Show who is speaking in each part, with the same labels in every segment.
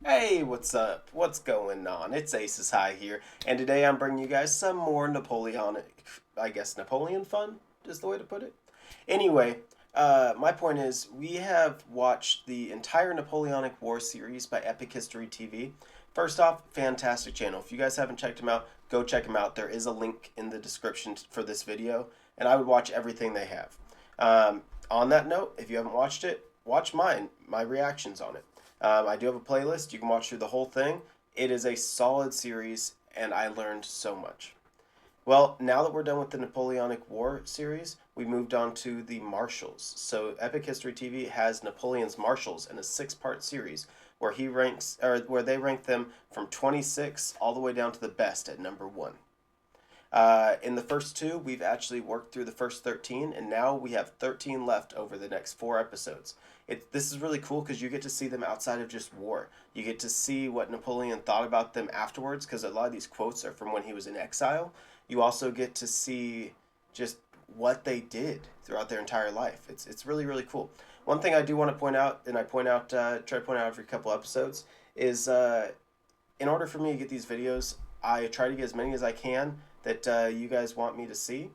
Speaker 1: Hey, what's up? What's going on? It's Aces High here, and today I'm bringing you guys some more Napoleonic, I guess Napoleon fun is the way to put it. Anyway, my point is we have watched the entire Napoleonic War series by Epic History TV. First off, fantastic channel. If you guys haven't checked them out, go check them out. There is a link in the description for this video, and I would watch everything they have. On that note, if you haven't watched it, watch my reactions on it. I do have a playlist. You can watch through the whole thing. It is a solid series, and I learned so much. Well, now that we're done with the Napoleonic War series, we moved on to the Marshals. So Epic History TV has Napoleon's Marshals in a six-part series where he ranks, or where they rank them from 26 all the way down to the best at number one. In the first two, we've actually worked through the first 13, and now we have 13 left over the next four episodes. This is really cool because you get to see them outside of just war. You get to see what Napoleon thought about them afterwards, because a lot of these quotes are from when he was in exile. You also get to see just what they did throughout their entire life. It's really, really cool. One thing I do want to point out, and I try to point out every couple episodes, is in order for me to get these videos, I try to get as many as I can that you guys want me to see,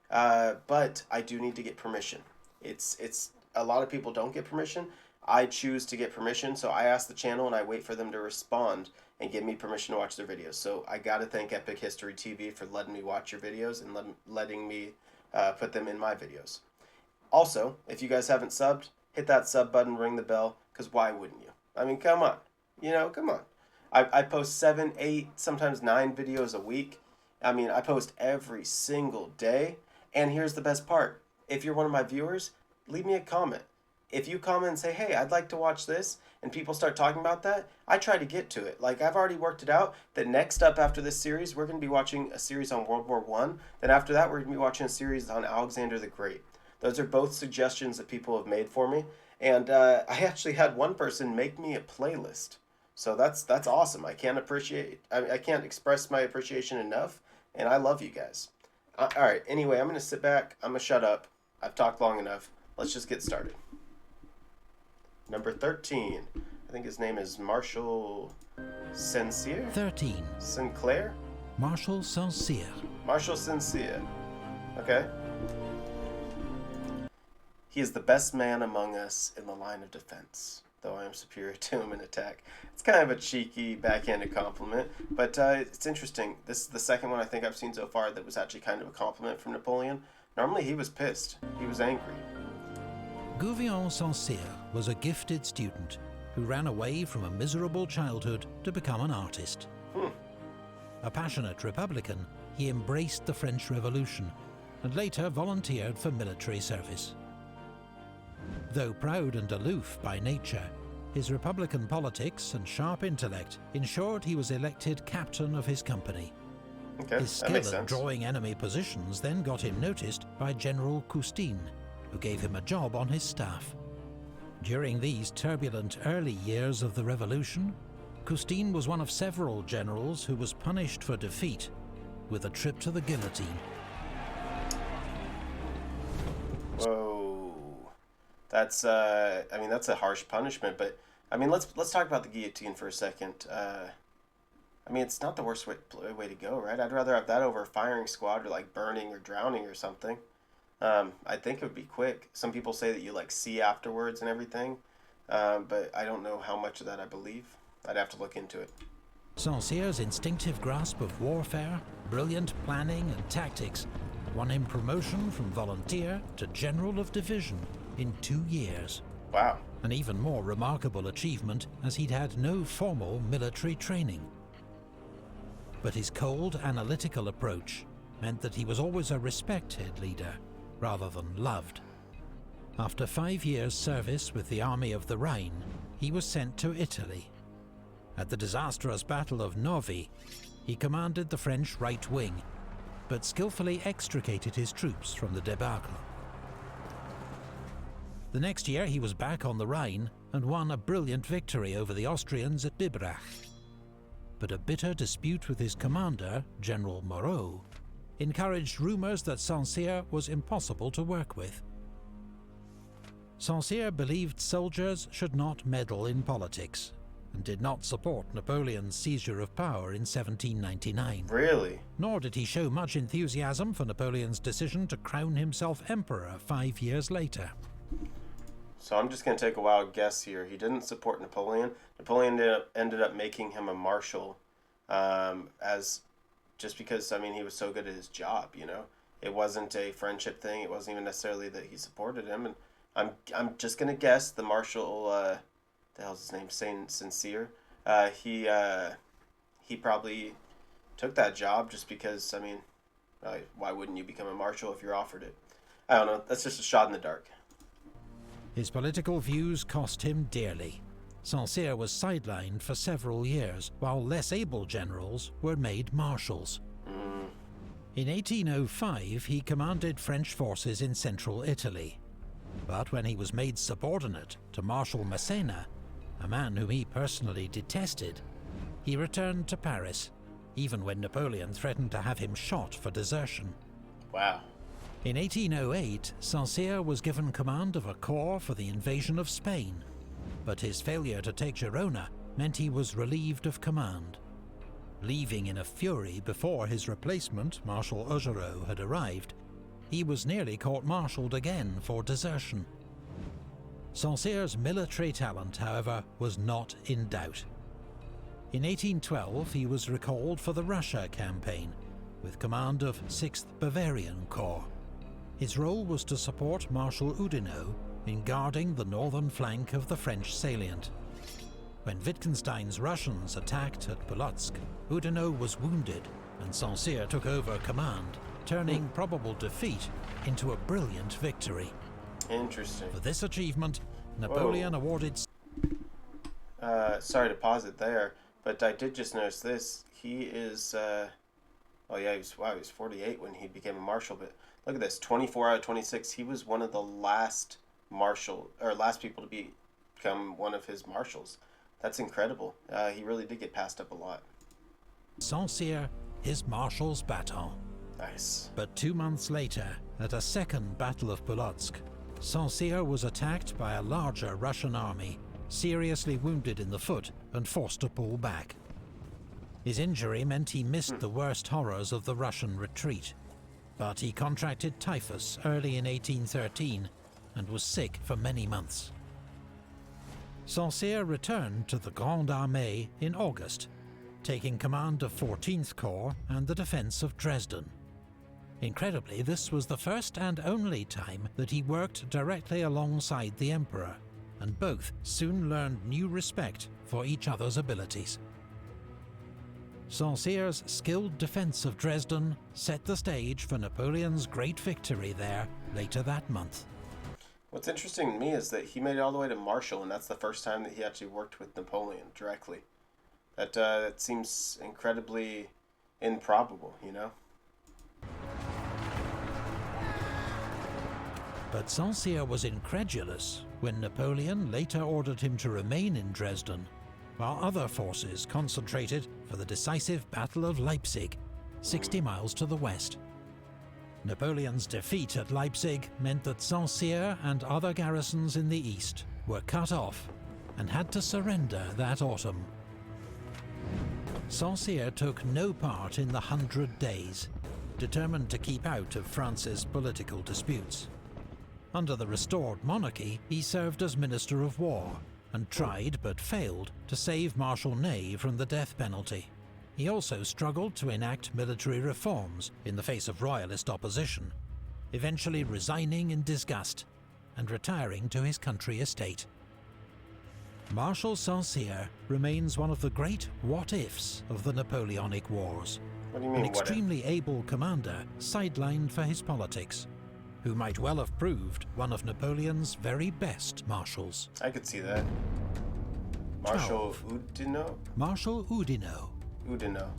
Speaker 1: but I do need to get permission. It's a lot of people don't get permission. I choose to get permission, so I ask the channel and I wait for them to respond and give me permission to watch their videos. So I gotta thank Epic History TV for letting me watch your videos and letting me put them in my videos. Also, if you guys haven't subbed, hit that sub button, ring the bell, because why wouldn't you? I mean, come on. Come on. I post 7, 8, sometimes 9 videos a week. I mean, I post every single day. And here's the best part. If you're one of my viewers, leave me a comment. If you comment and say, hey, I'd like to watch this, and people start talking about that, I try to get to it. Like, I've already worked it out that next up after this series, we're going to be watching a series on World War One. Then after that, we're going to be watching a series on Alexander the Great. Those are both suggestions that people have made for me. And I actually had one person make me a playlist. So that's awesome. I can't express my appreciation enough, and I love you guys. All right. Anyway, I'm gonna sit back. I'm gonna shut up. I've talked long enough. Let's just get started. Number 13. I think his name is Marshal Saint-Cyr.
Speaker 2: 13.
Speaker 1: Sinclair.
Speaker 2: Marshal Saint-Cyr.
Speaker 1: Marshal Saint-Cyr. Okay. He is the best man among us in the line of defense, though I am superior to him in attack. It's kind of a cheeky, backhanded compliment, but it's interesting. This is the second one I think I've seen so far that was actually kind of a compliment from Napoleon. Normally he was pissed. He was angry.
Speaker 2: Gouvion Saint-Cyr was a gifted student who ran away from a miserable childhood to become an artist. A passionate Republican, he embraced the French Revolution and later volunteered for military service. Though proud and aloof by nature, his Republican politics and sharp intellect ensured he was elected captain of his company.
Speaker 1: Okay,
Speaker 2: His skill at drawing enemy positions then got him noticed by General Custine, who gave him a job on his staff. During these turbulent early years of the revolution, Custine was one of several generals who was punished for defeat with a trip to the guillotine.
Speaker 1: Whoa. That's I mean, that's a harsh punishment, but I mean, let's talk about the guillotine for a second. I mean, it's not the worst way to go, right? I'd rather have that over a firing squad or like burning or drowning or something. I think it would be quick. Some people say that you like see afterwards and everything, but I don't know how much of that I believe. I'd have to look into it.
Speaker 2: Saint-Cyr's instinctive grasp of warfare, brilliant planning and tactics won him promotion from volunteer to general of division in 2 years.
Speaker 1: Wow.
Speaker 2: An even more remarkable achievement, as he'd had no formal military training. But his cold, analytical approach meant that he was always a respected leader, rather than loved. After 5 years' service with the Army of the Rhine, he was sent to Italy. At the disastrous Battle of Novi, he commanded the French right wing, but skillfully extricated his troops from the debacle. The next year he was back on the Rhine and won a brilliant victory over the Austrians at Bibrach. But a bitter dispute with his commander, General Murat, encouraged rumours that Saint-Cyr was impossible to work with. Saint-Cyr believed soldiers should not meddle in politics, and did not support Napoleon's seizure of power in 1799.
Speaker 1: Really?
Speaker 2: Nor did he show much enthusiasm for Napoleon's decision to crown himself emperor 5 years later.
Speaker 1: So I'm just going to take a wild guess here. He didn't support Napoleon. Napoleon ended up making him a marshal as just because, I mean, he was so good at his job, you know? It wasn't a friendship thing. It wasn't even necessarily that he supported him. And I'm just going to guess the Marshal, the hell's his name? Saint-Cyr. He probably took that job just because, I mean, why wouldn't you become a marshal if you're offered it? I don't know. That's just a shot in the dark.
Speaker 2: His political views cost him dearly. Saint-Cyr was sidelined for several years, while less able generals were made marshals. In 1805, he commanded French forces in central Italy. But when he was made subordinate to Marshal Massena, a man whom he personally detested, he returned to Paris, even when Napoleon threatened to have him shot for desertion.
Speaker 1: Wow.
Speaker 2: In 1808, Saint-Cyr was given command of a corps for the invasion of Spain, but his failure to take Girona meant he was relieved of command. Leaving in a fury before his replacement, Marshal Oudinot, had arrived, he was nearly court-martialed again for desertion. Saint-Cyr's military talent, however, was not in doubt. In 1812, he was recalled for the Russia campaign, with command of 6th Bavarian Corps. His role was to support Marshal Oudinot in guarding the northern flank of the French salient. When Wittgenstein's Russians attacked at Polotsk, Oudinot was wounded, and Saint-Cyr took over command, turning probable defeat into a brilliant victory.
Speaker 1: Interesting.
Speaker 2: For this achievement, Napoleon awarded...
Speaker 1: Sorry to pause it there, but I did just notice this. He is, oh yeah, he was 48 when he became a marshal, but look at this, 24 out of 26. He was one of the last people to become one of his marshals. That's incredible. He really did get passed up a lot.
Speaker 2: Saint-Cyr his marshal's baton.
Speaker 1: Nice.
Speaker 2: But 2 months later, at a second Battle of Polotsk, Saint-Cyr was attacked by a larger Russian army, seriously wounded in the foot and forced to pull back. His injury meant he missed the worst horrors of the Russian retreat, but he contracted typhus early in 1813 and was sick for many months. Saint-Cyr returned to the Grande Armée in August, taking command of 14th Corps and the defense of Dresden. Incredibly, this was the first and only time that he worked directly alongside the Emperor, and both soon learned new respect for each other's abilities. Saint-Cyr's skilled defense of Dresden set the stage for Napoleon's great victory there later that month.
Speaker 1: What's interesting to me is that he made it all the way to Marshal, and that's the first time that he actually worked with Napoleon directly. That seems incredibly improbable, you know?
Speaker 2: But Saint-Cyr was incredulous when Napoleon later ordered him to remain in Dresden, while other forces concentrated for the decisive Battle of Leipzig, 60 miles to the west. Napoleon's defeat at Leipzig meant that Saint-Cyr and other garrisons in the east were cut off and had to surrender that autumn. Saint-Cyr took no part in the 100 Days, determined to keep out of France's political disputes. Under the restored monarchy, he served as Minister of War and tried, but failed, to save Marshal Ney from the death penalty. He also struggled to enact military reforms in the face of royalist opposition, eventually resigning in disgust and retiring to his country estate. Marshal Saint-Cyr remains one of the great what-ifs of the Napoleonic Wars.
Speaker 1: What do you mean,
Speaker 2: an extremely able commander sidelined for his politics, who might well have proved one of Napoleon's very best marshals.
Speaker 1: I could see that. Marshal Oudinot?
Speaker 2: Marshal Oudinot.
Speaker 1: Oudinot.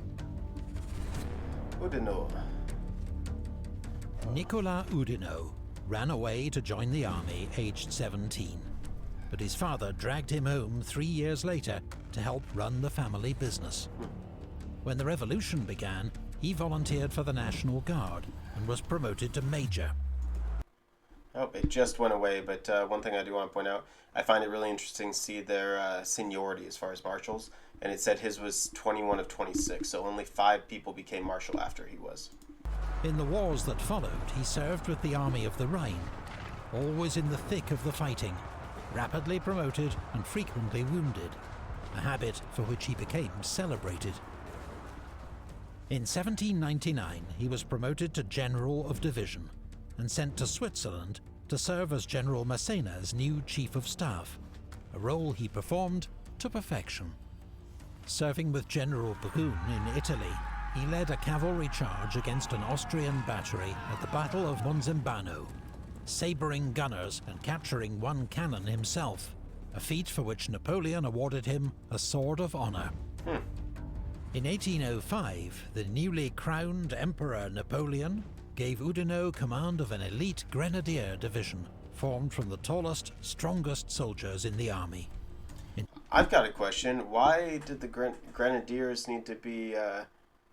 Speaker 2: Nicolas Oudinot ran away to join the army aged 17, but his father dragged him home 3 years later to help run the family business. When the revolution began, he volunteered for the National Guard and was promoted to major.
Speaker 1: Oh, it just went away, but one thing I do want to point out, I find it really interesting to see their seniority as far as marshals, and it said his was 21 of 26, so only 5 people became marshal after he was.
Speaker 2: In the wars that followed, he served with the Army of the Rhine, always in the thick of the fighting, rapidly promoted and frequently wounded, a habit for which he became celebrated. In 1799, he was promoted to General of Division and sent to Switzerland to serve as General Massena's new Chief of Staff, a role he performed to perfection. Serving with General Brune in Italy, he led a cavalry charge against an Austrian battery at the Battle of Monzembano, sabring gunners and capturing one cannon himself, a feat for which Napoleon awarded him a Sword of Honor. In 1805, the newly crowned Emperor Napoleon gave Oudinot command of an elite grenadier division formed from the tallest, strongest soldiers in the army.
Speaker 1: I've got a question. Why did the grenadiers need to be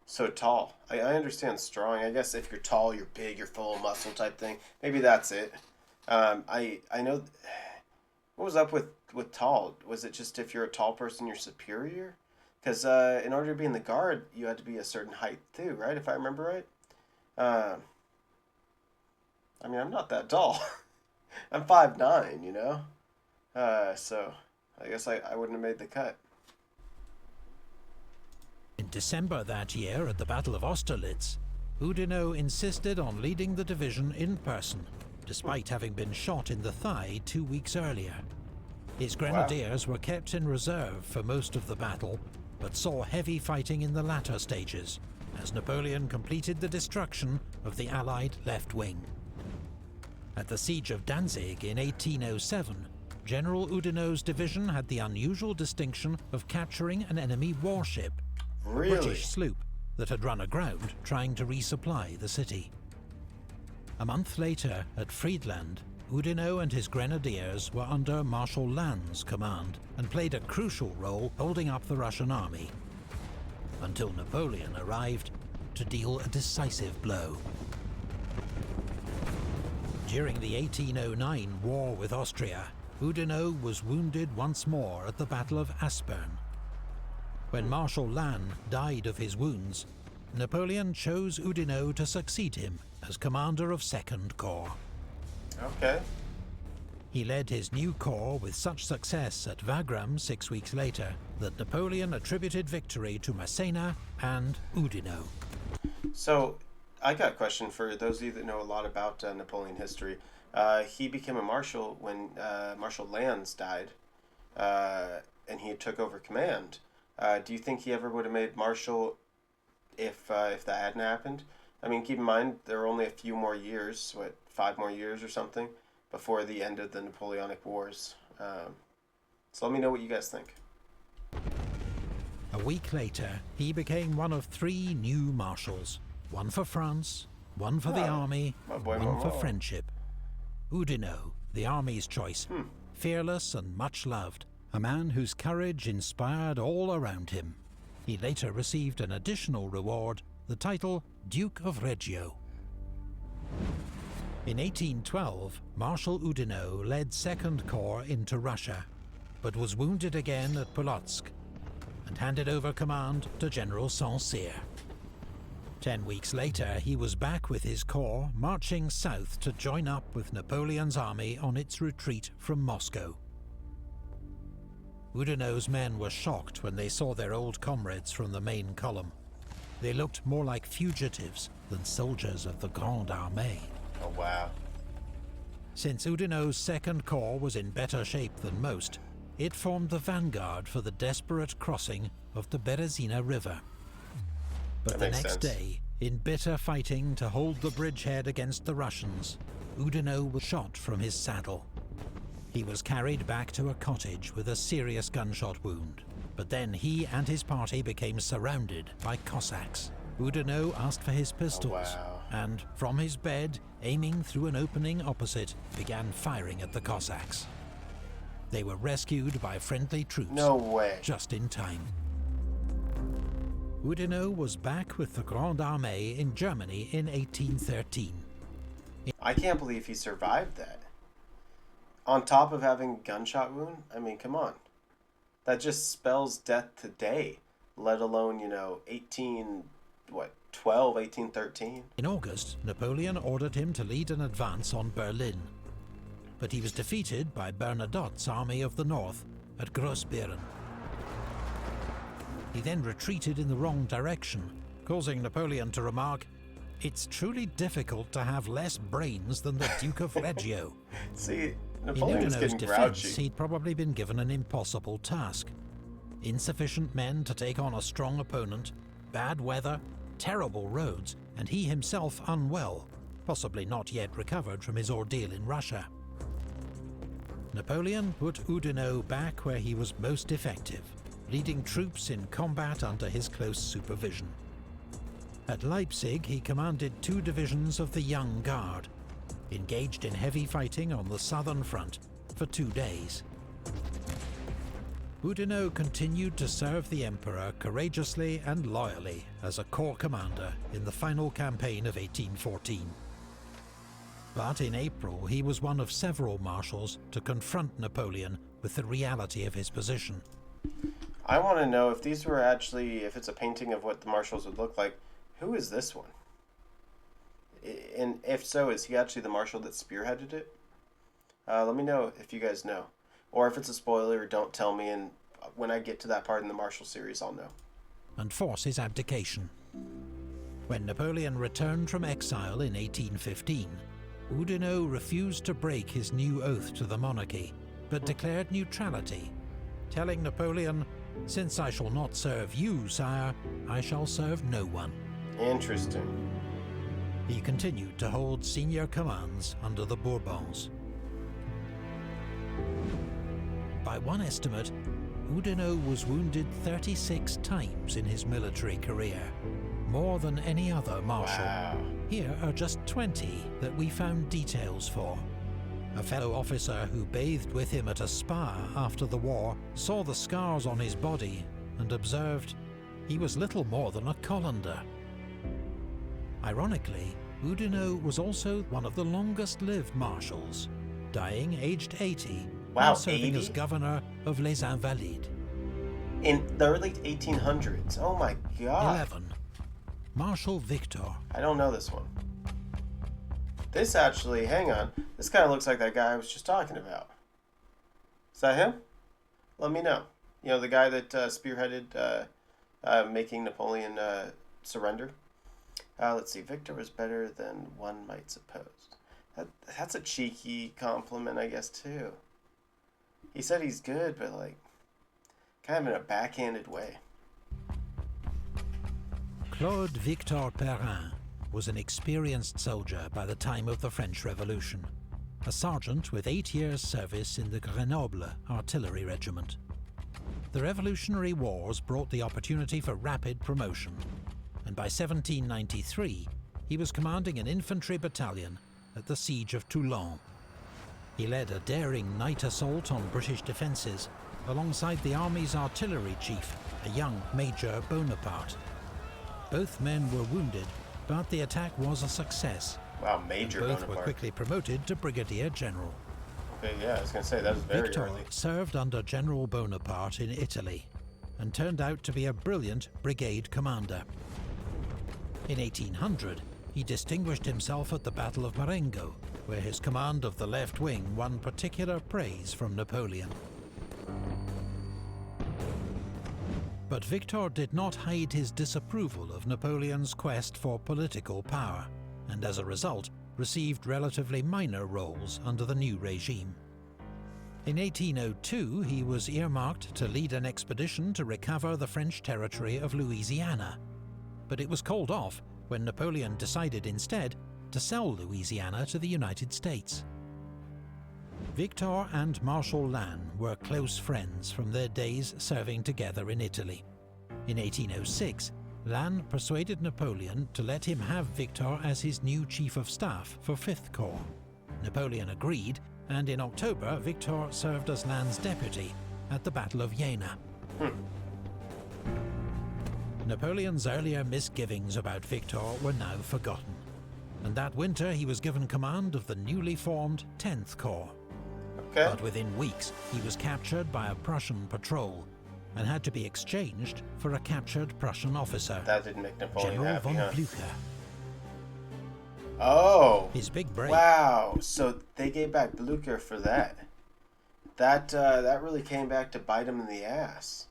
Speaker 1: so tall? I understand strong. I guess if you're tall, you're big, you're full of muscle type thing. Maybe that's it. I know. What was up with tall? Was it just if you're a tall person, you're superior? Because in order to be in the guard, you had to be a certain height too, right? If I remember right. I mean, I'm not that tall. I'm 5'9", you know? So I guess I wouldn't have made the cut.
Speaker 2: In December that year, at the Battle of Austerlitz, Oudinot insisted on leading the division in person, despite having been shot in the thigh 2 weeks earlier. His grenadiers were kept in reserve for most of the battle, but saw heavy fighting in the latter stages, as Napoleon completed the destruction of the Allied left wing. At the Siege of Danzig in 1807, General Oudinot's division had the unusual distinction of capturing an enemy warship, a British sloop that had run aground trying to resupply the city. A month later, at Friedland, Oudinot and his grenadiers were under Marshal Lannes's command and played a crucial role holding up the Russian army, until Napoleon arrived to deal a decisive blow. During the 1809 war with Austria, Oudinot was wounded once more at the Battle of Aspern. When Marshal Lannes died of his wounds, Napoleon chose Oudinot to succeed him as commander of 2nd Corps.
Speaker 1: Okay.
Speaker 2: He led his new corps with such success at Wagram 6 weeks later that Napoleon attributed victory to Massena and Oudinot.
Speaker 1: So, I got a question for those of you that know a lot about Napoleon history. He became a marshal when Marshal Lannes died, and he took over command. Do you think he ever would have made marshal if that hadn't happened? I mean, keep in mind, there are only a few more years, 5 more years or something, before the end of the Napoleonic Wars. So let me know what you guys think.
Speaker 2: A week later, he became one of 3 new marshals. One for France, one for the army, one for friendship. Oudinot, the army's choice, fearless and much loved, a man whose courage inspired all around him. He later received an additional reward, the title Duke of Reggio. In 1812, Marshal Oudinot led 2nd Corps into Russia, but was wounded again at Polotsk and handed over command to General Saint-Cyr. 10 weeks later, he was back with his corps, marching south to join up with Napoleon's army on its retreat from Moscow. Oudinot's men were shocked when they saw their old comrades from the main column. They looked more like fugitives than soldiers of the Grande Armée.
Speaker 1: Oh, wow.
Speaker 2: Since Oudinot's 2nd Corps was in better shape than most, it formed the vanguard for the desperate crossing of the Berezina River. But the next day, in bitter fighting to hold the bridgehead against the Russians, Oudinot was shot from his saddle. He was carried back to a cottage with a serious gunshot wound, but then he and his party became surrounded by Cossacks. Oudinot asked for his pistols, and from his bed, aiming through an opening opposite, began firing at the Cossacks. They were rescued by friendly troops.
Speaker 1: No way.
Speaker 2: Just in time. Oudinot was back with the Grande Armée in Germany in 1813.
Speaker 1: I can't believe he survived that. On top of having a gunshot wound, I mean, come on. That just spells death today, let alone, 1813.
Speaker 2: In August, Napoleon ordered him to lead an advance on Berlin, but he was defeated by Bernadotte's army of the north at Grossbeeren. He then retreated in the wrong direction, causing Napoleon to remark, "It's truly difficult to have less brains than the Duke of Reggio."
Speaker 1: See,
Speaker 2: In
Speaker 1: Napoleon's
Speaker 2: Oudinot's
Speaker 1: getting
Speaker 2: defense,
Speaker 1: grouchy.
Speaker 2: he'd probably been given an impossible task. Insufficient men to take on a strong opponent, bad weather, terrible roads, and he himself unwell, possibly not yet recovered from his ordeal in Russia. Napoleon put Oudinot back where he was most effective, leading troops in combat under his close supervision. At Leipzig, he commanded 2 divisions of the Young Guard, engaged in heavy fighting on the southern front for 2 days. Oudinot continued to serve the Emperor courageously and loyally as a corps commander in the final campaign of 1814. But in April, he was one of several marshals to confront Napoleon with the reality of his position.
Speaker 1: I want to know if these were actually, if it's a painting of what the marshals would look like, who is this one? And if so, is he actually the marshal that spearheaded it? Let me know if you guys know. Or if it's a spoiler, don't tell me, and when I get to that part in the Marshal series, I'll know.
Speaker 2: And force his abdication. When Napoleon returned from exile in 1815, Oudinot refused to break his new oath to the monarchy, but declared neutrality, telling Napoleon, "Since I shall not serve you, sire, I shall serve no one."
Speaker 1: Interesting.
Speaker 2: He continued to hold senior commands under the Bourbons. By one estimate, Oudinot was wounded 36 times in his military career, more than any other marshal.
Speaker 1: Wow.
Speaker 2: Here are just 20 that we found details for. A fellow officer who bathed with him at a spa after the war saw the scars on his body and observed he was little more than a colander. Ironically, Oudinot was also one of the longest-lived marshals, dying aged 80 while serving
Speaker 1: 80?
Speaker 2: as governor of Les Invalides.
Speaker 1: In the early 1800s. Oh my god.
Speaker 2: 11. Marshal Victor.
Speaker 1: I don't know this one. This actually, hang on. This kind of looks like that guy I was just talking about. Is that him? Let me know. You know, the guy that spearheaded making Napoleon surrender. Let's see. Victor was better than one might suppose. That's a cheeky compliment, I guess, too. He said he's good, but, like, kind of in a backhanded way.
Speaker 2: Claude Victor Perrin was an experienced soldier by the time of the French Revolution, a sergeant with 8 years' service in the Grenoble artillery regiment. The Revolutionary Wars brought the opportunity for rapid promotion, and by 1793 he was commanding an infantry battalion at the Siege of Toulon. He led a daring night assault on British defences alongside the army's artillery chief, a young Major Bonaparte. Both men were wounded, but the attack was a success.
Speaker 1: Wow, Major
Speaker 2: Both
Speaker 1: Bonaparte.
Speaker 2: were quickly promoted to Brigadier General.
Speaker 1: Okay, yeah, I was going to say, that was very
Speaker 2: Victor
Speaker 1: early.
Speaker 2: served under General Bonaparte in Italy and turned out to be a brilliant brigade commander. In 1800, he distinguished himself at the Battle of Marengo, where his command of the left wing won particular praise from Napoleon. But Victor did not hide his disapproval of Napoleon's quest for political power, and as a result, received relatively minor roles under the new regime. In 1802, he was earmarked to lead an expedition to recover the French territory of Louisiana, but it was called off when Napoleon decided instead to sell Louisiana to the United States. Victor and Marshal Lannes were close friends from their days serving together in Italy. In 1806, Lannes persuaded Napoleon to let him have Victor as his new chief of staff for 5th Corps. Napoleon agreed, and in October, Victor served as Lannes' deputy at the Battle of Jena. Napoleon's earlier misgivings about Victor were now forgotten. and that winter he was given command of the newly formed 10th Corps.
Speaker 1: Okay.
Speaker 2: But within weeks, he was captured by a Prussian patrol and had to be exchanged for a captured Prussian officer,
Speaker 1: That didn't make Napoleon
Speaker 2: General
Speaker 1: happy,
Speaker 2: von
Speaker 1: huh?
Speaker 2: Blücher.
Speaker 1: Oh.
Speaker 2: His big break
Speaker 1: Wow. So they gave back Blücher for that. That really came back to bite him in the ass.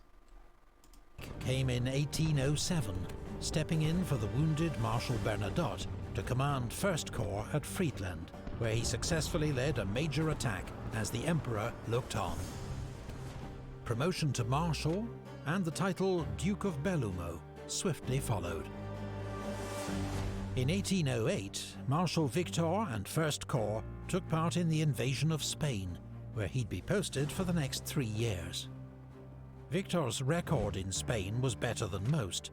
Speaker 2: came in 1807, stepping in for the wounded Marshal Bernadotte to command 1st Corps at Friedland, where he successfully led a major attack as the Emperor looked on. Promotion to Marshal and the title Duke of Bellumo swiftly followed. In 1808, Marshal Victor and 1st Corps took part in the invasion of Spain, where he'd be posted for the next 3 years. Victor's record in Spain was better than most,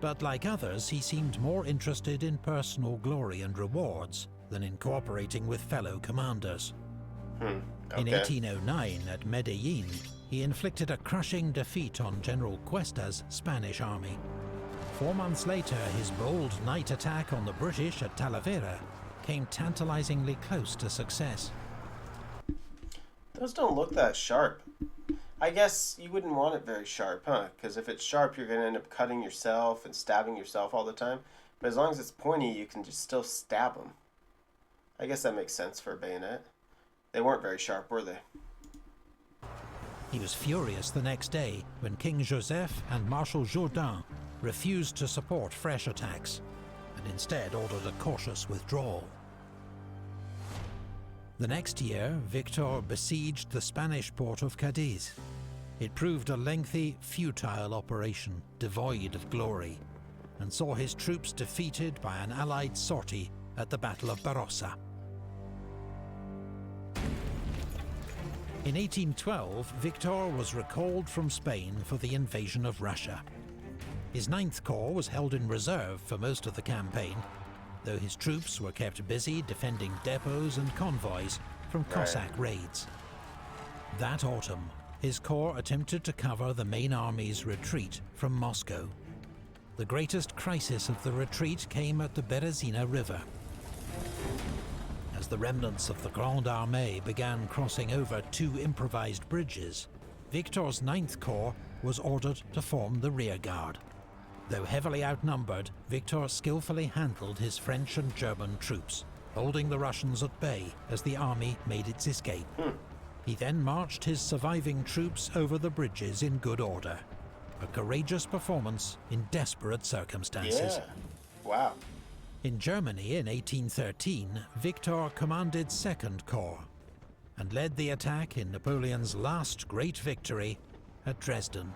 Speaker 2: but like others, he seemed more interested in personal glory and rewards than in cooperating with fellow commanders.
Speaker 1: Okay.
Speaker 2: In 1809, at Medellin, he inflicted a crushing defeat on General Cuesta's Spanish army. 4 months later, his bold night attack on the British at Talavera came tantalizingly close to success.
Speaker 1: Those don't look that sharp. I guess you wouldn't want it very sharp, huh? Because if it's sharp, you're going to end up cutting yourself and stabbing yourself all the time. But as long as it's pointy, you can just still stab them. I guess that makes sense for a bayonet. They weren't very sharp, were they?
Speaker 2: He was furious the next day when King Joseph and Marshal Jourdan refused to support fresh attacks, and instead ordered a cautious withdrawal. The next year, Victor besieged the Spanish port of Cadiz. It proved a lengthy, futile operation, devoid of glory, and saw his troops defeated by an Allied sortie at the Battle of Barossa. In 1812, Victor was recalled from Spain for the invasion of Russia. His 9th Corps was held in reserve for most of the campaign, though his troops were kept busy defending depots and convoys from Cossack raids. That autumn, his corps attempted to cover the main army's retreat from Moscow. The greatest crisis of the retreat came at the Berezina River. As the remnants of the Grande Armée began crossing over 2 improvised bridges, Victor's 9th Corps was ordered to form the rearguard. Though heavily outnumbered, Victor skillfully handled his French and German troops, holding the Russians at bay as the army made its escape. He then marched his surviving troops over the bridges in good order. A courageous performance in desperate circumstances.
Speaker 1: Yeah. Wow.
Speaker 2: In Germany in 1813, Victor commanded 2nd Corps and led the attack in Napoleon's last great victory at Dresden.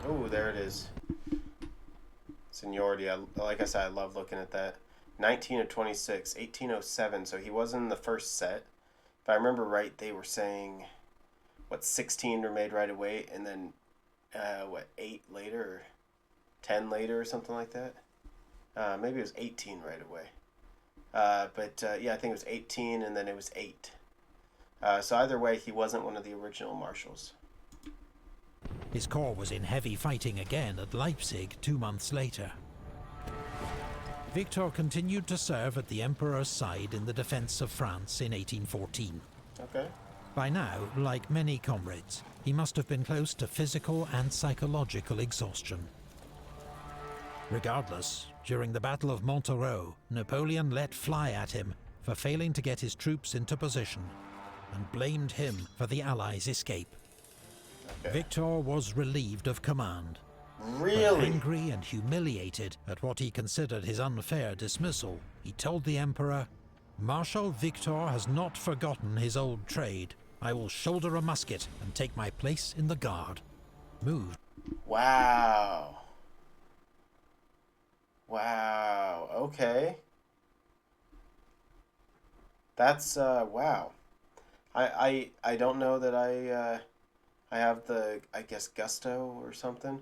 Speaker 1: Oh, there it is. Seniority. Like I said, I love looking at that. 19 of 26, 1807. So he was in the first set. If I remember right, they were saying, 16 were made right away, and then, 8 later, or 10 later, or something like that? Maybe it was 18 right away. Yeah, I think it was 18, and then it was 8. So either way, he wasn't one of the original marshals.
Speaker 2: His corps was in heavy fighting again at Leipzig 2 months later. Victor continued to serve at the Emperor's side in the defense of France in 1814.
Speaker 1: Okay.
Speaker 2: By now, like many comrades, he must have been close to physical and psychological exhaustion. Regardless, during the Battle of Montereau, Napoleon let fly at him for failing to get his troops into position and blamed him for the Allies' escape.
Speaker 1: Okay.
Speaker 2: Victor was relieved of command.
Speaker 1: Really?
Speaker 2: But angry and humiliated at what he considered his unfair dismissal, he told the Emperor, "Marshal Victor has not forgotten his old trade. I will shoulder a musket and take my place in the guard." Moved.
Speaker 1: Wow. Wow. Okay. That's wow. I don't know that I have the, I guess, gusto or something.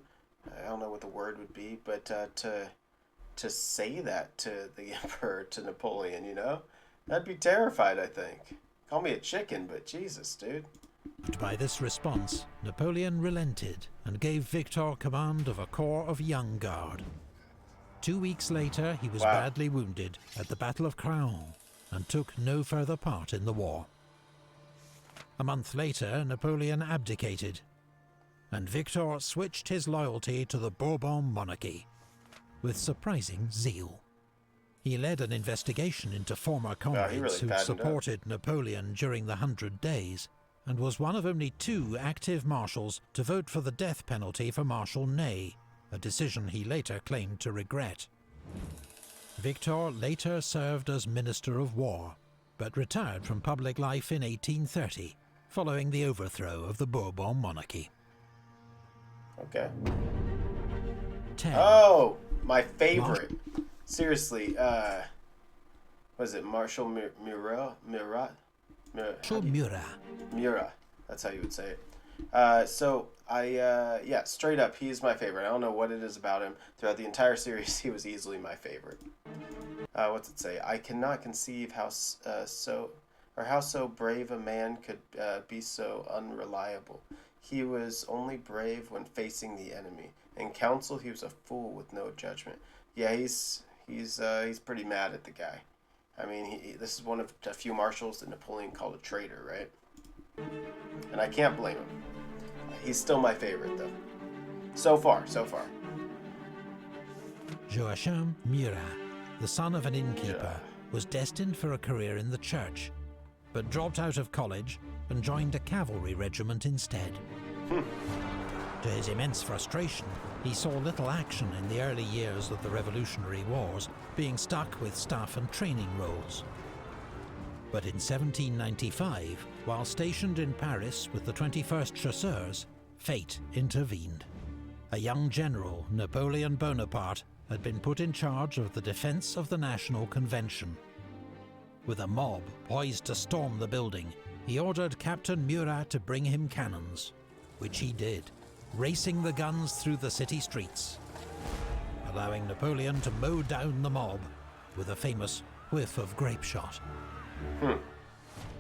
Speaker 1: I don't know what the word would be, but to say that to the Emperor, to Napoleon, you know, I'd be terrified, I think. Call me a chicken, but Jesus, dude.
Speaker 2: By this response, Napoleon relented and gave Victor command of a corps of young guard. 2 weeks later, he was
Speaker 1: Wow.
Speaker 2: badly wounded at the Battle of Craon and took no further part in the war. A month later, Napoleon abdicated, and Victor switched his loyalty to the Bourbon monarchy with surprising zeal. He led an investigation into former comrades who supported Napoleon during the 100 Days, and was one of only 2 active marshals to vote for the death penalty for Marshal Ney, a decision he later claimed to regret. Victor later served as Minister of War, but retired from public life in 1830, following the overthrow of the Bourbon monarchy.
Speaker 1: Okay.
Speaker 2: 10.
Speaker 1: Oh, my favorite. Seriously, was it Marshal Murat?
Speaker 2: Marshal Murat.
Speaker 1: Murat, that's how you would say it. Yeah, straight up, he's my favorite. I don't know what it is about him. Throughout the entire series, he was easily my favorite. What's it say? I cannot conceive how so brave a man could be so unreliable. He was only brave when facing the enemy. In council, he was a fool with no judgment. Yeah, he's pretty mad at the guy. I mean, this is one of a few marshals that Napoleon called a traitor, right? And I can't blame him. He's still my favorite, though. So far.
Speaker 2: Joachim Murat, the son of an innkeeper, was destined for a career in the church, but dropped out of college and joined a cavalry regiment instead. To his immense frustration, he saw little action in the early years of the Revolutionary Wars, being stuck with staff and training roles. But in 1795, while stationed in Paris with the 21st Chasseurs, fate intervened. A young general, Napoleon Bonaparte, had been put in charge of the defense of the National Convention. With a mob poised to storm the building, he ordered Captain Murat to bring him cannons, which he did, racing the guns through the city streets, allowing Napoleon to mow down the mob with a famous whiff of grape shot.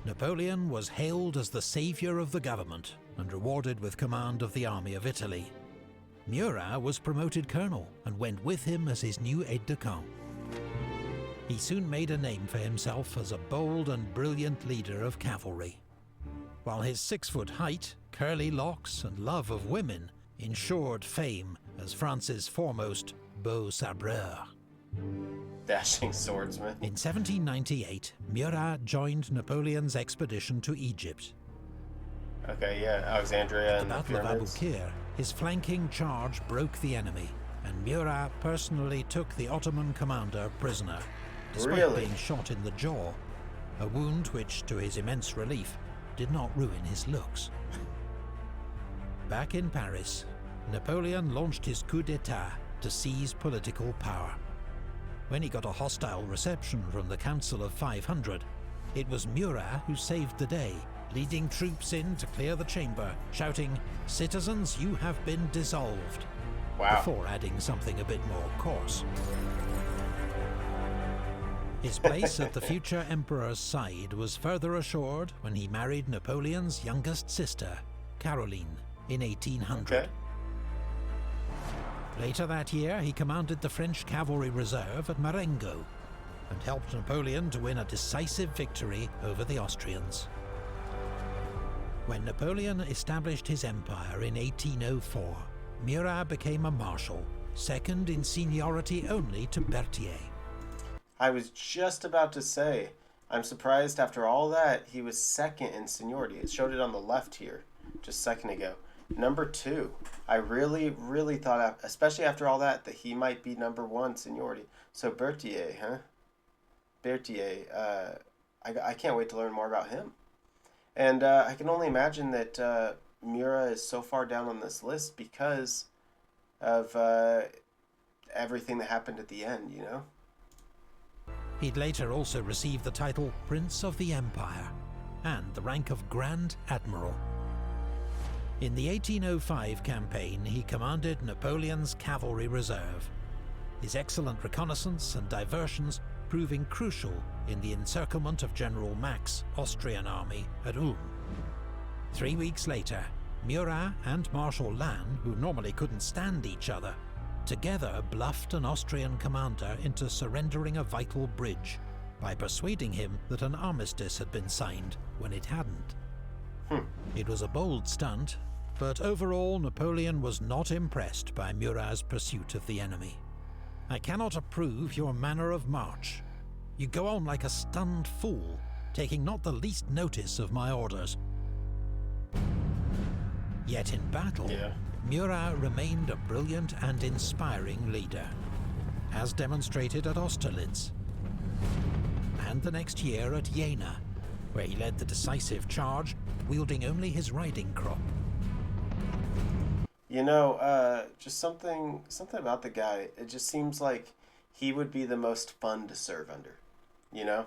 Speaker 2: Napoleon was hailed as the saviour of the government and rewarded with command of the army of Italy. Murat was promoted colonel and went with him as his new aide-de-camp. He soon made a name for himself as a bold and brilliant leader of cavalry, while his 6-foot height, curly locks and love of women ensured fame as France's foremost beau sabreur.
Speaker 1: Dashing swordsman.
Speaker 2: In 1798, Murat joined Napoleon's expedition to Egypt.
Speaker 1: Okay, yeah, Alexandria and the
Speaker 2: Battle of
Speaker 1: pyramids.
Speaker 2: Aboukir, his flanking charge broke the enemy, and Murat personally took the Ottoman commander prisoner, despite being shot in the jaw, a wound which, to his immense relief, did not ruin his looks. Back in Paris, Napoleon launched his coup d'etat to seize political power. When he got a hostile reception from the Council of 500, it was Murat who saved the day, leading troops in to clear the chamber, shouting, "Citizens, you have been dissolved," before adding something a bit more coarse. His place at the future emperor's side was further assured when he married Napoleon's youngest sister, Caroline, in 1800. Later that year, he commanded the French cavalry reserve at Marengo and helped Napoleon to win a decisive victory over the Austrians. When Napoleon established his empire in 1804, Murat became a marshal, second in seniority only to Berthier.
Speaker 1: I was just about to say, I'm surprised after all that he was second in seniority. It showed it on the left here, just a second ago. Number 2. I really thought, especially after all that, that he might be number 1 seniority. So Berthier, huh? Berthier, I can't wait to learn more about him. And I can only imagine that Murat is so far down on this list because of everything that happened at the end, you know?
Speaker 2: He'd later also receive the title Prince of the Empire and the rank of Grand Admiral. In the 1805 campaign, he commanded Napoleon's cavalry reserve, his excellent reconnaissance and diversions proving crucial in the encirclement of General Mack's Austrian army at Ulm. 3 weeks later, Murat and Marshal Lannes, who normally couldn't stand each other, together bluffed an Austrian commander into surrendering a vital bridge by persuading him that an armistice had been signed when it hadn't. It was a bold stunt, but overall Napoleon was not impressed by Murat's pursuit of the enemy. "I cannot approve your manner of march. You go on like a stunned fool, taking not the least notice of my orders." Yet in battle, Murat remained a brilliant and inspiring leader, as demonstrated at Austerlitz, and the next year at Jena, where he led the decisive charge, wielding only his riding crop.
Speaker 1: You know, just something about the guy. It just seems like he would be the most fun to serve under, you know?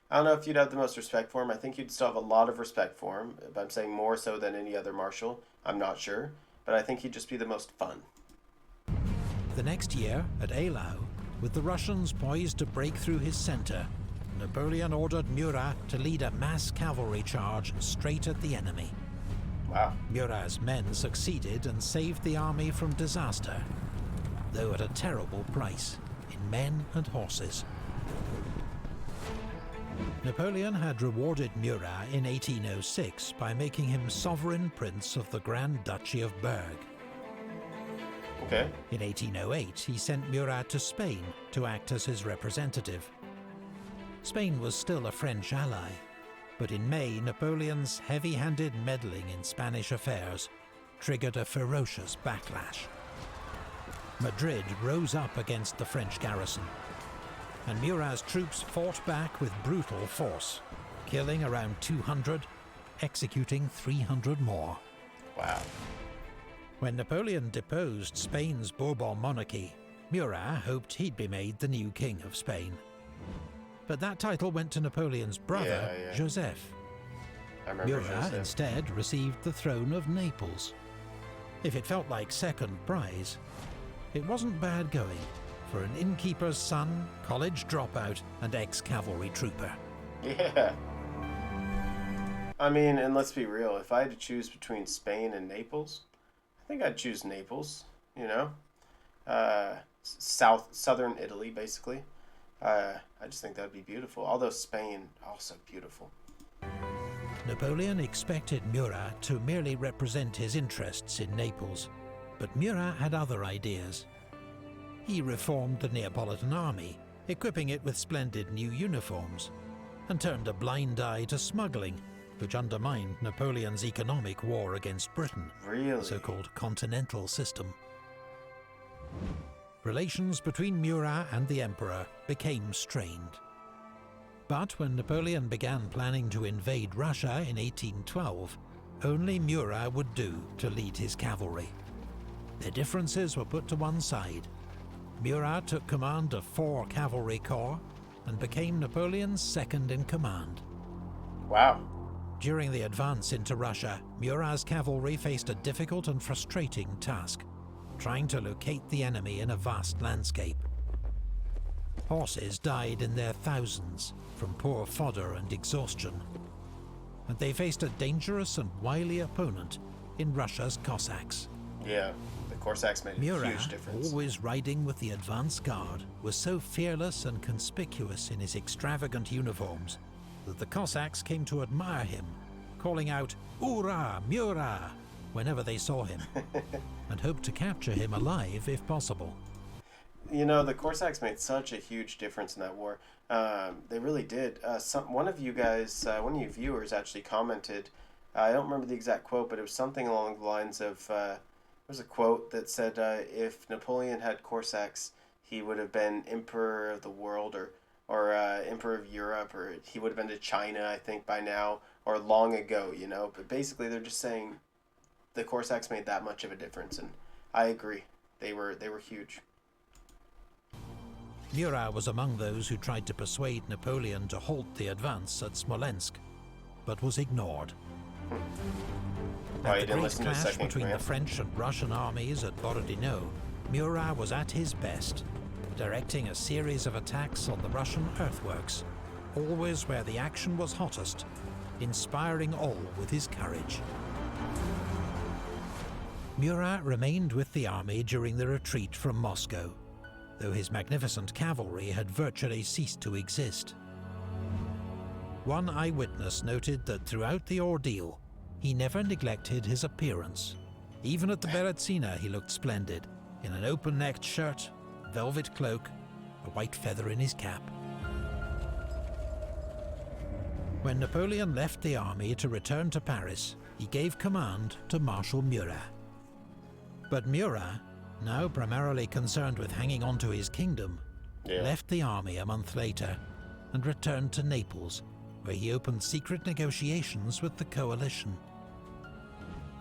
Speaker 1: I don't know if you'd have the most respect for him. I think you'd still have a lot of respect for him. If I'm saying more so than any other marshal, I'm not sure. But I think he'd just be the most fun.
Speaker 2: The next year, at Eylau, with the Russians poised to break through his centre, Napoleon ordered Murat to lead a mass cavalry charge straight at the enemy.
Speaker 1: Wow.
Speaker 2: Murat's men succeeded and saved the army from disaster, though at a terrible price in men and horses. Napoleon had rewarded Murat in 1806 by making him sovereign prince of the Grand Duchy of Berg.
Speaker 1: Okay.
Speaker 2: In 1808, he sent Murat to Spain to act as his representative. Spain was still a French ally, but in May, Napoleon's heavy-handed meddling in Spanish affairs triggered a ferocious backlash. Madrid rose up against the French garrison, and Murat's troops fought back with brutal force, killing around 200, executing 300 more.
Speaker 1: Wow.
Speaker 2: When Napoleon deposed Spain's Bourbon monarchy, Murat hoped he'd be made the new king of Spain. But that title went to Napoleon's brother, Joseph.
Speaker 1: I remember
Speaker 2: Murat
Speaker 1: Joseph.
Speaker 2: instead received the throne of Naples. If it felt like second prize, it wasn't bad going for an innkeeper's son, college dropout, and ex-cavalry trooper.
Speaker 1: Yeah. I mean, and let's be real, if I had to choose between Spain and Naples, I think I'd choose Naples, you know? Southern Italy, basically. I just think that would be beautiful. Although Spain, also beautiful.
Speaker 2: Napoleon expected Murat to merely represent his interests in Naples, but Murat had other ideas. He reformed the Neapolitan army, equipping it with splendid new uniforms, and turned a blind eye to smuggling, which undermined Napoleon's economic war against Britain,
Speaker 1: Really?
Speaker 2: the so-called Continental System. Relations between Murat and the Emperor became strained. But when Napoleon began planning to invade Russia in 1812, only Murat would do to lead his cavalry. Their differences were put to one side. Murat took command of 4 cavalry corps and became Napoleon's second-in-command.
Speaker 1: Wow.
Speaker 2: During the advance into Russia, Murat's cavalry faced a difficult and frustrating task, trying to locate the enemy in a vast landscape. Horses died in their thousands from poor fodder and exhaustion, and they faced a dangerous and wily opponent in Russia's Cossacks.
Speaker 1: Yeah, the Cossacks made a huge
Speaker 2: Murat,
Speaker 1: difference.
Speaker 2: always riding with the advance guard, was so fearless and conspicuous in his extravagant uniforms that the Cossacks came to admire him, calling out "Ura, Murat!" whenever they saw him, and hoped to capture him alive if possible.
Speaker 1: You know, the Cossacks made such a huge difference in that war. They really did. One of you guys, one of you viewers actually commented, I don't remember the exact quote, but it was something along the lines of, there was a quote that said, if Napoleon had Cossacks, he would have been Emperor of the world, or Emperor of Europe, or he would have been to China, I think, by now, or long ago, you know? But basically, they're just saying the Cossacks made that much of a difference, and I agree. They were huge.
Speaker 2: Murat was among those who tried to persuade Napoleon to halt the advance at Smolensk, but was ignored. At the great clash between the French and Russian armies at Borodino, Murat was at his best, directing a series of attacks on the Russian earthworks, always where the action was hottest, inspiring all with his courage. Murat remained with the army during the retreat from Moscow, though his magnificent cavalry had virtually ceased to exist. One eyewitness noted that throughout the ordeal, he never neglected his appearance. Even at the Berezina he looked splendid, in an open-necked shirt, velvet cloak, a white feather in his cap. When Napoleon left the army to return to Paris, he gave command to Marshal Murat. But Murat, now primarily concerned with hanging on to his kingdom, left the army a month later and returned to Naples, where he opened secret negotiations with the coalition.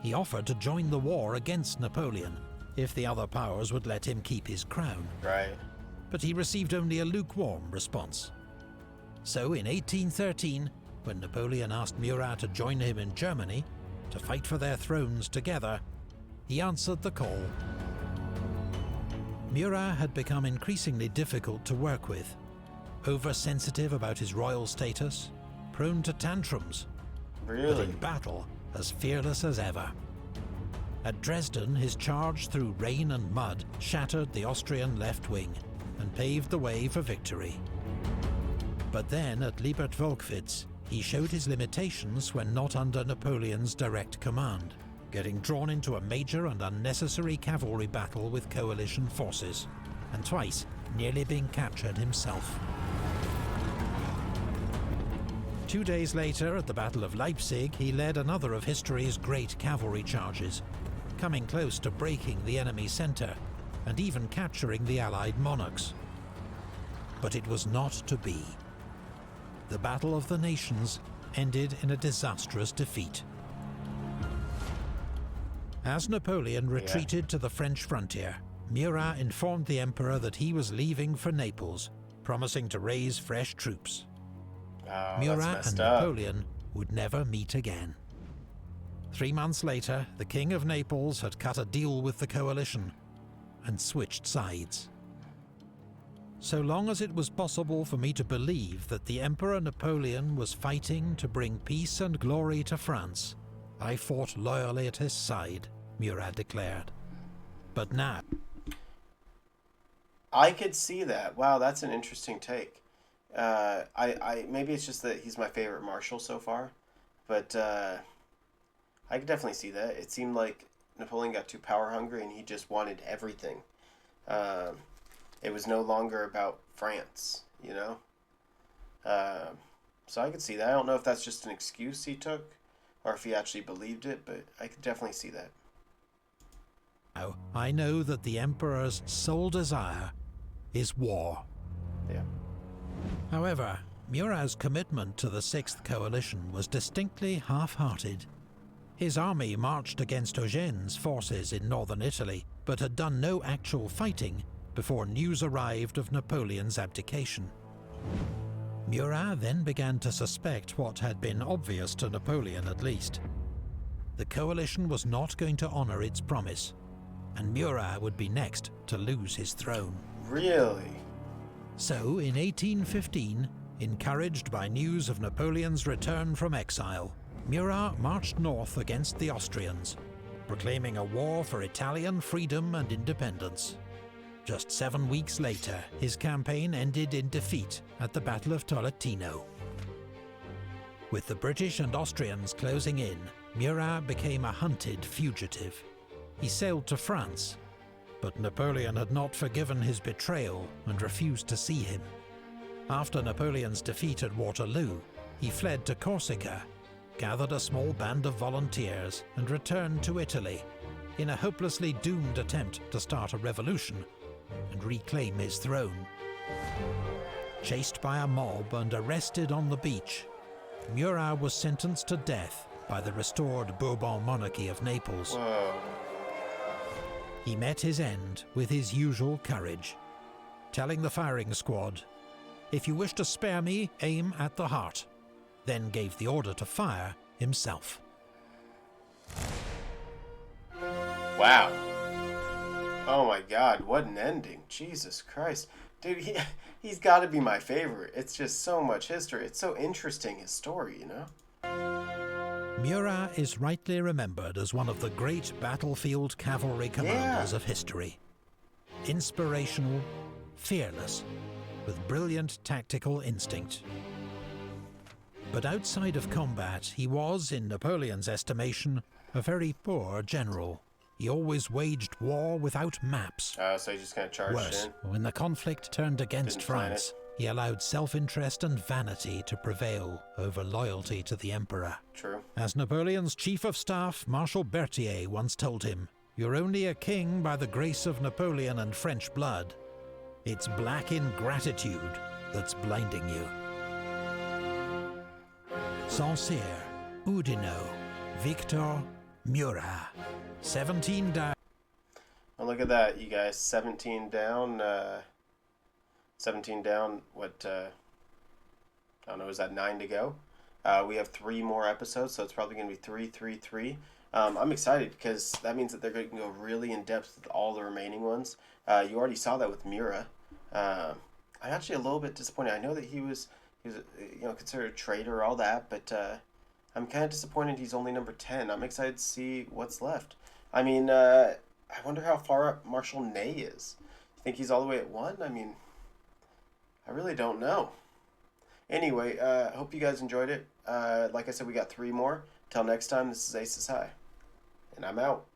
Speaker 2: He offered to join the war against Napoleon if the other powers would let him keep his crown.
Speaker 1: Right.
Speaker 2: But he received only a lukewarm response. So in 1813, when Napoleon asked Murat to join him in Germany to fight for their thrones together, he answered the call. Murat had become increasingly difficult to work with, oversensitive about his royal status, prone to tantrums, but in battle as fearless as ever. At Dresden, his charge through rain and mud shattered the Austrian left wing and paved the way for victory. But then at Liebert-Volkwitz, he showed his limitations when not under Napoleon's direct command, getting drawn into a major and unnecessary cavalry battle with coalition forces, and twice nearly being captured himself. 2 days later, at the Battle of Leipzig, he led another of history's great cavalry charges, coming close to breaking the enemy's centre, and even capturing the Allied monarchs. But it was not to be. The Battle of the Nations ended in a disastrous defeat. As Napoleon retreated to the French frontier, Murat informed the Emperor that he was leaving for Naples, promising to raise fresh troops. Murat and Napoleon would never meet again. 3 months later, the King of Naples had cut a deal with the coalition and switched sides. So long as it was possible for me to believe that the Emperor Napoleon was fighting to bring peace and glory to France, I fought loyally at his side, Murat declared. But now...
Speaker 1: I could see that. Wow, that's an interesting take. Maybe it's just that he's my favorite marshal so far, but I could definitely see that. It seemed like Napoleon got too power hungry and he just wanted everything. It was no longer about France, you know? So I could see that. I don't know if that's just an excuse he took or if he actually believed it, but I could definitely see that.
Speaker 2: Now, I know that the Emperor's sole desire is war.
Speaker 1: Yeah.
Speaker 2: However, Murat's commitment to the Sixth Coalition was distinctly half-hearted. His army marched against Eugene's forces in northern Italy, but had done no actual fighting before news arrived of Napoleon's abdication. Murat then began to suspect what had been obvious to Napoleon at least. The coalition was not going to honour its promise, and Murat would be next to lose his throne.
Speaker 1: Really?
Speaker 2: So, in 1815, encouraged by news of Napoleon's return from exile, Murat marched north against the Austrians, proclaiming a war for Italian freedom and independence. Just 7 weeks later, his campaign ended in defeat at the Battle of Tolentino. With the British and Austrians closing in, Murat became a hunted fugitive. He sailed to France, but Napoleon had not forgiven his betrayal and refused to see him. After Napoleon's defeat at Waterloo, he fled to Corsica, gathered a small band of volunteers and returned to Italy in a hopelessly doomed attempt to start a revolution and reclaim his throne. Chased by a mob and arrested on the beach, Murat was sentenced to death by the restored Bourbon monarchy of Naples.
Speaker 1: Whoa.
Speaker 2: He met his end with his usual courage, telling the firing squad, "If you wish to spare me, aim at the heart," then gave the order to fire himself.
Speaker 1: Wow. Oh my God, what an ending. Jesus Christ. Dude, he's got to be my favorite. It's just so much history. It's so interesting, his story, you know?
Speaker 2: Murat is rightly remembered as one of the great battlefield cavalry commanders of history. Inspirational, fearless, with brilliant tactical instinct. But outside of combat, he was, in Napoleon's estimation, a very poor general. He always waged war without maps.
Speaker 1: So he just kind of charged
Speaker 2: Worse,
Speaker 1: in.
Speaker 2: when the conflict turned against France, he allowed self-interest and vanity to prevail over loyalty to the emperor.
Speaker 1: True.
Speaker 2: As Napoleon's chief of staff, Marshal Berthier, once told him, "You're only a king by the grace of Napoleon and French blood. It's black ingratitude that's blinding you." Saint-Cyr, Oudinot, Victor, Murat. 17 down.
Speaker 1: Oh, look at that, you guys. 17 down. 17 down. What, I don't know, is that 9 to go? We have 3 more episodes, so it's probably going to be 3, 3, 3. I'm excited because that means that they're going to go really in depth with all the remaining ones. You already saw that with Murat. I'm actually a little bit disappointed. I know that he was considered a traitor, all that, but I'm kind of disappointed he's only number 10. I'm excited to see what's left. I mean, I wonder how far up Marshal Ney is. You think he's all the way at 1? I mean, I really don't know. Anyway, hope you guys enjoyed it. Like I said, we got 3 more. Till next time, this is Aces High, and I'm out.